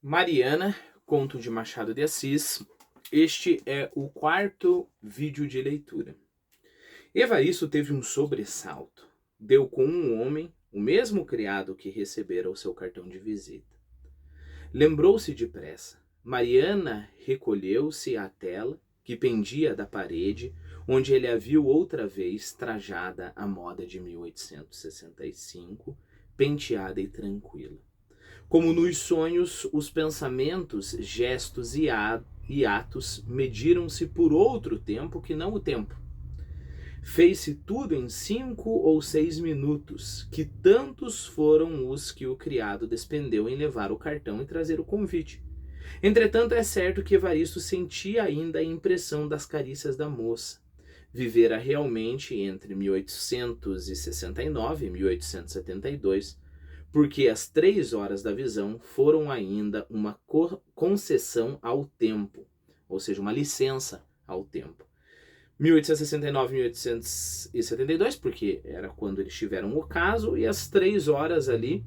Mariana, conto de Machado de Assis. Este é o quarto vídeo de leitura. Evaristo teve um sobressalto. Deu com um homem, o mesmo criado que recebera o seu cartão de visita. Lembrou-se depressa. Mariana recolheu-se à tela que pendia da parede, onde ele a viu outra vez trajada à moda de 1865, penteada e tranquila. Como nos sonhos, os pensamentos, gestos e atos mediram-se por outro tempo que não o tempo. Fez-se tudo em 5 ou 6 minutos, que tantos foram os que o criado despendeu em levar o cartão e trazer o convite. Entretanto, é certo que Evaristo sentia ainda a impressão das carícias da moça. Vivera realmente entre 1869 e 1872, porque as 3 horas da visão foram ainda uma concessão ao tempo, ou seja, uma licença ao tempo. 1869 e 1872, porque era quando eles tiveram o caso, e as 3 horas ali,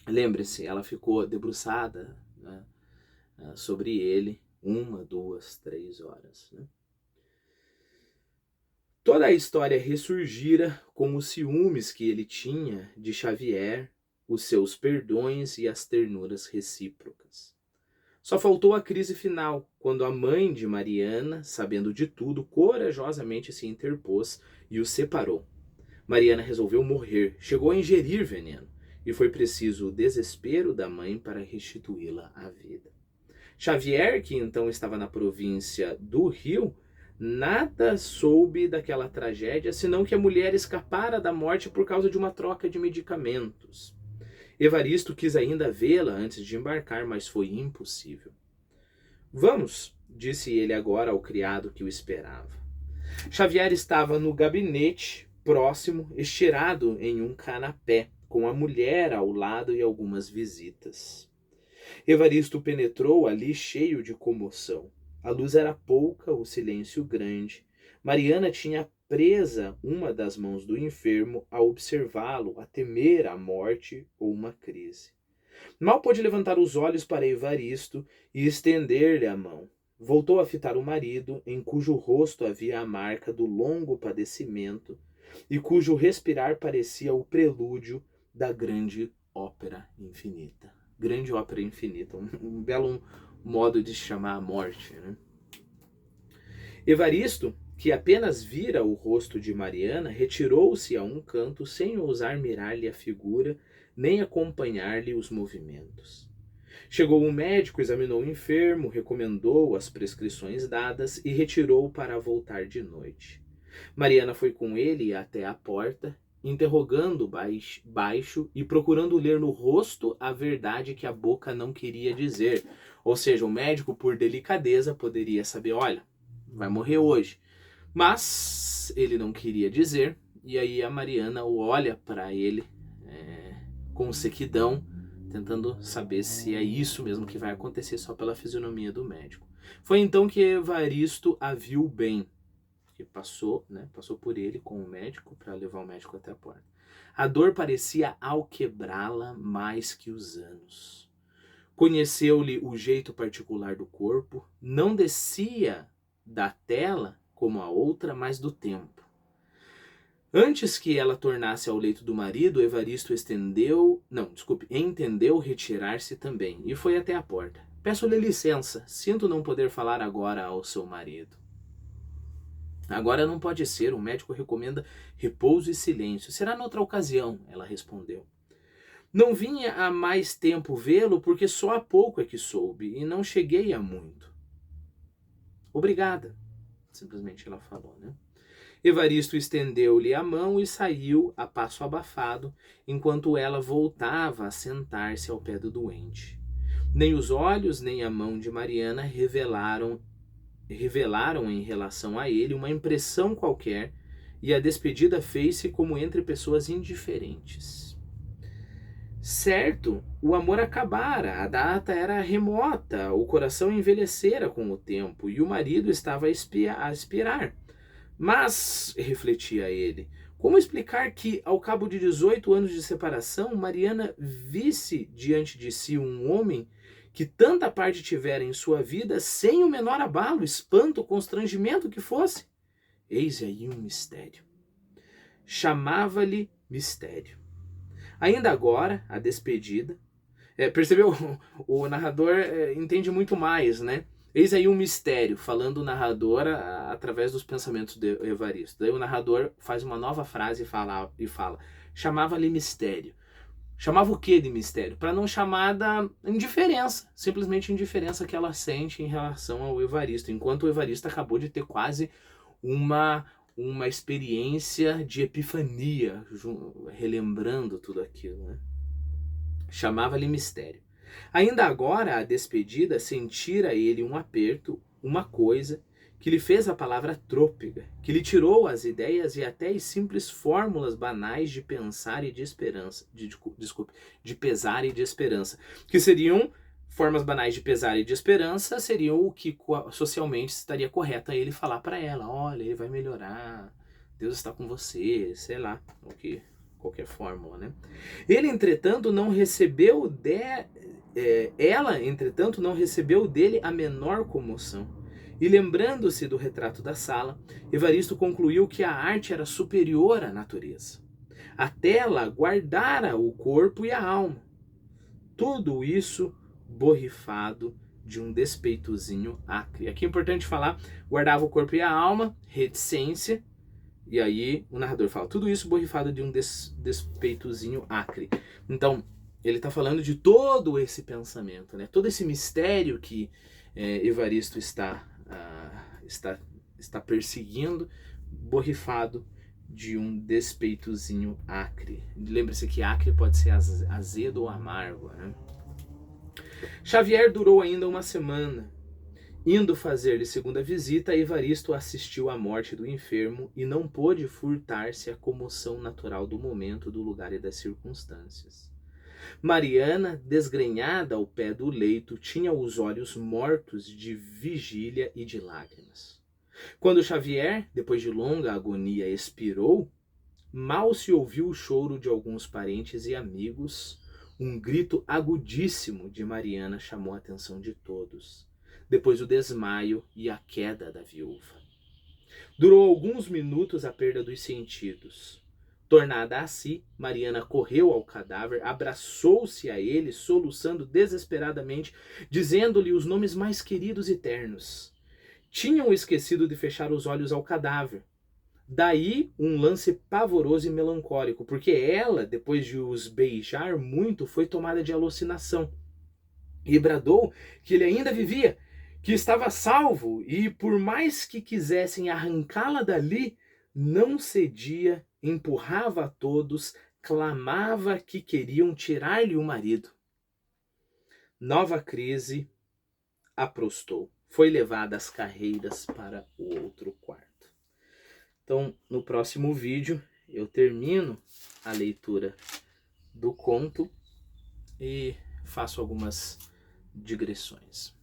lembre-se, ela ficou debruçada, né, sobre ele, 1, 2, 3 horas. Né? Toda a história ressurgira com os ciúmes que ele tinha de Xavier, os seus perdões e as ternuras recíprocas. Só faltou a crise final, quando a mãe de Mariana, sabendo de tudo, corajosamente se interpôs e o separou. Mariana resolveu morrer, chegou a ingerir veneno, e foi preciso o desespero da mãe para restituí-la à vida. Xavier, que então estava na província do Rio, nada soube daquela tragédia, senão que a mulher escapara da morte por causa de uma troca de medicamentos. Evaristo quis ainda vê-la antes de embarcar, mas foi impossível. Vamos, disse ele agora ao criado que o esperava. Xavier estava no gabinete próximo, estirado em um canapé, com a mulher ao lado e algumas visitas. Evaristo penetrou ali cheio de comoção. A luz era pouca, o silêncio grande. Mariana tinha presa uma das mãos do enfermo a observá-lo, a temer a morte ou uma crise. Mal pôde levantar os olhos para Evaristo e estender-lhe a mão. Voltou a fitar o marido, em cujo rosto havia a marca do longo padecimento e cujo respirar parecia o prelúdio da grande ópera infinita. Grande ópera infinita, um belo modo de chamar a morte. Né? Evaristo, que apenas vira o rosto de Mariana, retirou-se a um canto sem ousar mirar-lhe a figura, nem acompanhar-lhe os movimentos. Chegou um médico, examinou o enfermo, recomendou as prescrições dadas e retirou para voltar de noite. Mariana foi com ele até a porta, interrogando baixo e procurando ler no rosto a verdade que a boca não queria dizer. Ou seja, o médico, por delicadeza, poderia saber, olha, vai morrer hoje. Mas ele não queria dizer, e aí a Mariana olha para ele com sequidão, tentando saber se é isso mesmo que vai acontecer só pela fisionomia do médico. Foi então que Evaristo a viu bem, que passou por ele com o médico para levar o médico até a porta. A dor parecia alquebrá-la mais que os anos. Conheceu-lhe o jeito particular do corpo, não descia da tela como a outra, mas do tempo. Antes que ela tornasse ao leito do marido, Evaristo entendeu retirar-se também e foi até a porta. Peço-lhe licença, sinto não poder falar agora ao seu marido. Agora não pode ser, o médico recomenda repouso e silêncio. Será noutra ocasião, ela respondeu. Não vinha há mais tempo vê-lo porque só há pouco é que soube e não cheguei a muito. Obrigada, simplesmente ela falou, né? Evaristo estendeu-lhe a mão e saiu a passo abafado, enquanto ela voltava a sentar-se ao pé do doente. Nem os olhos nem a mão de Mariana revelaram em relação a ele uma impressão qualquer, e a despedida fez-se como entre pessoas indiferentes. Certo, o amor acabara, a data era remota, o coração envelhecera com o tempo e o marido estava a expirar. Mas, refletia ele, como explicar que, ao cabo de 18 anos de separação, Mariana visse diante de si um homem que tanta parte tivera em sua vida, sem o menor abalo, espanto, constrangimento que fosse. Eis aí um mistério. Chamava-lhe mistério. Ainda agora, a despedida. Percebeu? O narrador entende muito mais, né? Eis aí um mistério, falando o narrador através dos pensamentos de Evaristo. Daí o narrador faz uma nova frase e fala chamava-lhe mistério. Chamava o que de mistério? Para não chamar da indiferença, simplesmente indiferença que ela sente em relação ao Evaristo, enquanto o Evaristo acabou de ter quase uma experiência de epifania, relembrando tudo aquilo, né? Chamava-lhe mistério. Ainda agora, a despedida, sentira ele um aperto, uma coisa, que lhe fez a palavra trôpega, que lhe tirou as ideias e até as simples fórmulas banais de pensar e de esperança, de pesar e de esperança, que seriam formas banais de pesar e de esperança, seriam o que socialmente estaria correto a ele falar para ela, olha, ele vai melhorar, Deus está com você, sei lá, o que qualquer fórmula, né? Ele, entretanto, não recebeu ela, entretanto, não recebeu dele a menor comoção. E lembrando-se do retrato da sala, Evaristo concluiu que a arte era superior à natureza. A tela guardara o corpo e a alma. Tudo isso borrifado de um despeitozinho acre. Aqui é importante falar, guardava o corpo e a alma, reticência, e aí o narrador fala, tudo isso borrifado de um despeitozinho acre. Então, ele está falando de todo esse pensamento, né? Todo esse mistério que Evaristo está perseguindo, borrifado de um despeitozinho acre. Lembre-se que acre pode ser azedo ou amargo, né? Xavier durou ainda uma semana. Indo fazer-lhe segunda visita, Evaristo assistiu à morte do enfermo e não pôde furtar-se à comoção natural do momento, do lugar e das circunstâncias. Mariana, desgrenhada ao pé do leito, tinha os olhos mortos de vigília e de lágrimas. Quando Xavier, depois de longa agonia, expirou, mal se ouviu o choro de alguns parentes e amigos. Um grito agudíssimo de Mariana chamou a atenção de todos. Depois o desmaio e a queda da viúva. Durou alguns minutos a perda dos sentidos. Tornada a si, Mariana correu ao cadáver, abraçou-se a ele, soluçando desesperadamente, dizendo-lhe os nomes mais queridos e ternos. Tinham esquecido de fechar os olhos ao cadáver. Daí um lance pavoroso e melancólico, porque ela, depois de os beijar muito, foi tomada de alucinação. E bradou que ele ainda vivia, que estava salvo, e por mais que quisessem arrancá-la dali, não cedia, empurrava a todos, clamava que queriam tirar-lhe o marido. Nova crise aprostou. Foi levada às carreiras para o outro quarto. Então, no próximo vídeo, eu termino a leitura do conto e faço algumas digressões.